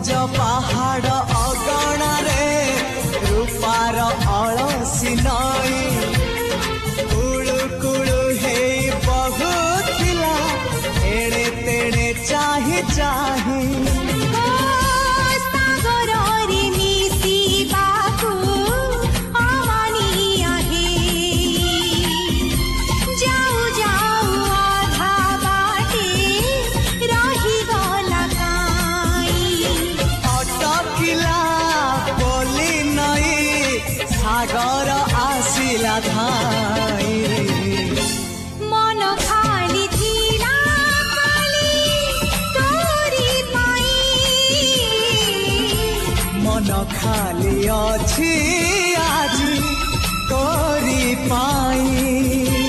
सबज पहाड़ अगणारे रूपार अलसी नई कुळु कुळु हे बहुथिला एड़े तेड़े चाही चाही सागर आसिला धाई मन खाली थिला खाली तोरी पाई मन खाली अछि आज तोरी पाई।